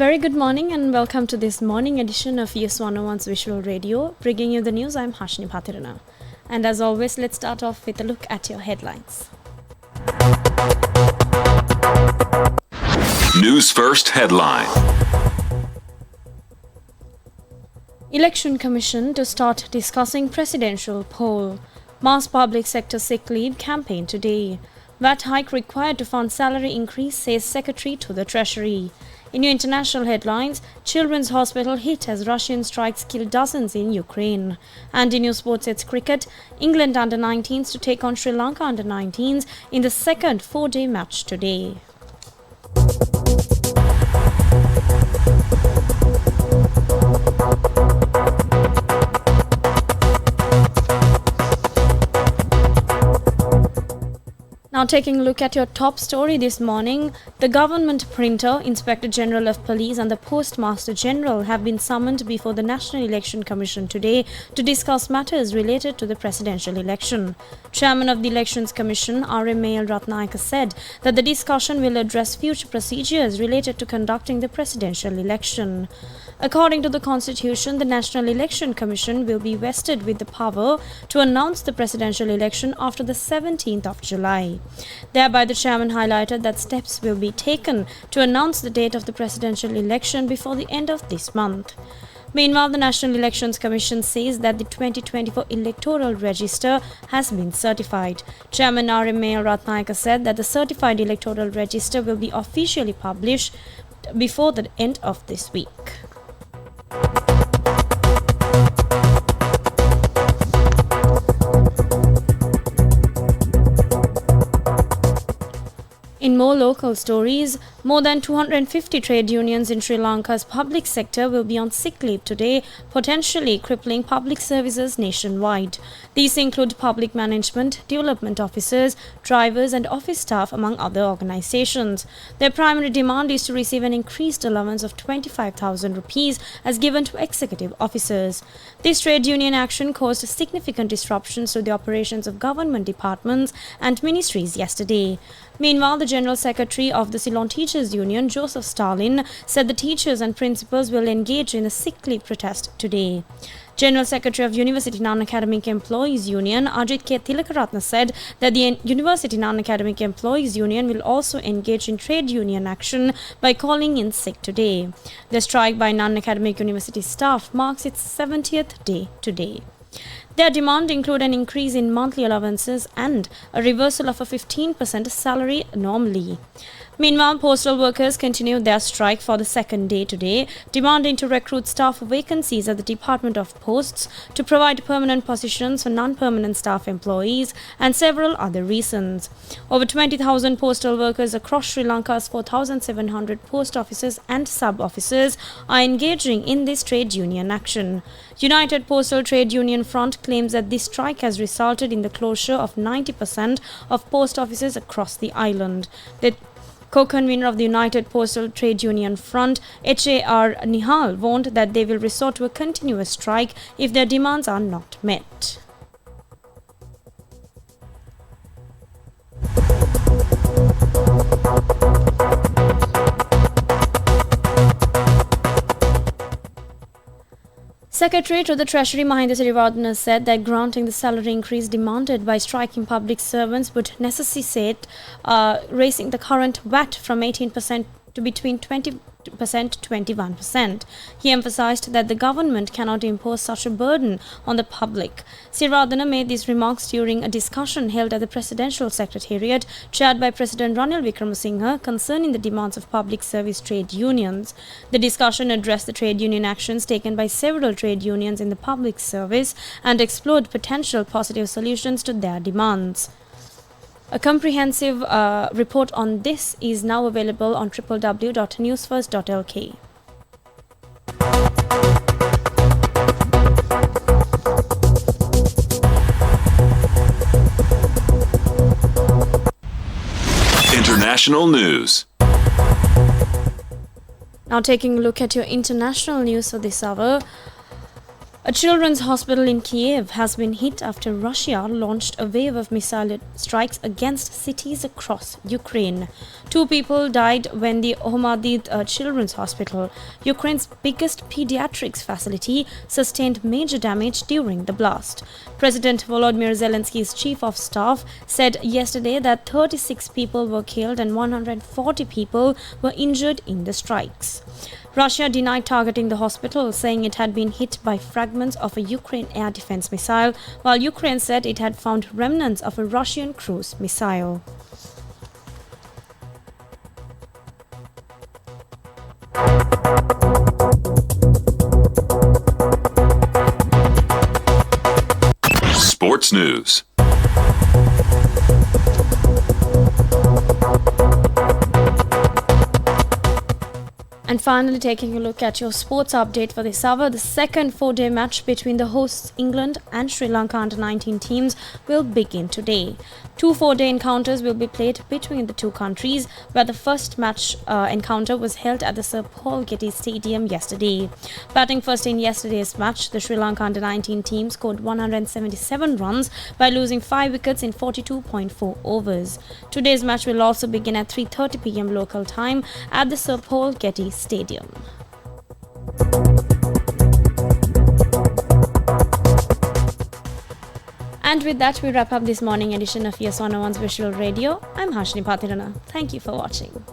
very good morning and welcome to this morning edition of ES 101's Visual Radio. Bringing you the news, I'm Hashni Pathirana. And as always, let's start off with a look at your headlines. News First headline. Election Commission to start discussing presidential poll. Mass public sector sick leave campaign today. VAT hike required to fund salary increase, says Secretary to the Treasury. In your international headlines, Children's Hospital hit as Russian strikes kill dozens in Ukraine. And in your sports, it's cricket, England under-19s to take on Sri Lanka under-19s in the second four-day match today. Now taking a look at your top story this morning, the government printer, Inspector General of Police and the Postmaster General have been summoned before the National Election Commission today to discuss matters related to the presidential election. Chairman of the Elections Commission, RMAL Ratnayaka, said that the discussion will address future procedures related to conducting the presidential election. According to the Constitution, the National Election Commission will be vested with the power to announce the presidential election after the 17th of July. Thereby, the chairman highlighted that steps will be taken to announce the date of the presidential election before the end of this month. Meanwhile, the National Elections Commission says that the 2024 electoral register has been certified. Chairman RMAL Ratnayaka said that the certified electoral register will be officially published before the end of this week. In more local stories, more than 250 trade unions in Sri Lanka's public sector will be on sick leave today, potentially crippling public services nationwide. These include public management, development officers, drivers and office staff, among other organizations. Their primary demand is to receive an increased allowance of 25,000 rupees as given to executive officers. This trade union action caused significant disruptions to the operations of government departments and ministries yesterday. Meanwhile, the General Secretary of the Ceylon Teachers Union, Joseph Stalin, said the teachers and principals will engage in a sick leave protest today. General Secretary of University Non-Academic Employees Union, Ajit K. Tilakaratna, said that the University Non-Academic Employees Union will also engage in trade union action by calling in sick today. The strike by non-academic university staff marks its 70th day today. Their demand include an increase in monthly allowances and a reversal of a 15% salary anomaly. Meanwhile, postal workers continued their strike for the second day today, demanding to recruit staff vacancies at the Department of Posts, to provide permanent positions for non-permanent staff employees, and several other reasons. Over 20,000 postal workers across Sri Lanka's 4,700 post offices and sub-offices are engaging in this trade union action. United Postal Trade Union Front claims that this strike has resulted in the closure of 90% of post offices across the island. The co-convener of the United Postal Trade Union Front, HAR Nihal, warned that they will resort to a continuous strike if their demands are not met. Secretary to the Treasury Mahinda Sirivardhana said that granting the salary increase demanded by striking public servants would necessitate raising the current VAT from 18% to between 20% to 21%. He emphasized that the government cannot impose such a burden on the public. Sirivardhana made these remarks during a discussion held at the Presidential Secretariat chaired by President Ranil Wickremesinghe concerning the demands of public service trade unions. The discussion addressed the trade union actions taken by several trade unions in the public service and explored potential positive solutions to their demands. A comprehensive report on this is now available on www.newsfirst.lk. International news. Now taking a look at your international news for this hour. A children's hospital in Kiev has been hit after Russia launched a wave of missile strikes against cities across Ukraine. 2 people died when the Ohmadiv Children's Hospital, Ukraine's biggest pediatrics facility, sustained major damage during the blast. President Volodymyr Zelensky's chief of staff said yesterday that 36 people were killed and 140 people were injured in the strikes. Russia denied targeting the hospital, saying it had been hit by fragments of a Ukraine air defense missile, while Ukraine said it had found remnants of a Russian cruise missile. Sports news. And finally, taking a look at your sports update for this hour, the second 4-day match between the hosts England and Sri Lanka under-19 teams will begin today. 2 4-day encounters will be played between the two countries, where the first match encounter was held at the Sir Paul Getty Stadium yesterday. Batting first in yesterday's match, the Sri Lanka under-19 team scored 177 runs by losing 5 wickets in 42.4 overs. Today's match will also begin at 3:30 p.m. local time at the Sir Paul Getty Stadium. And with that, we wrap up this morning edition of Yes 101's Visual Radio. I'm Harshini Pathirana. Thank you for watching.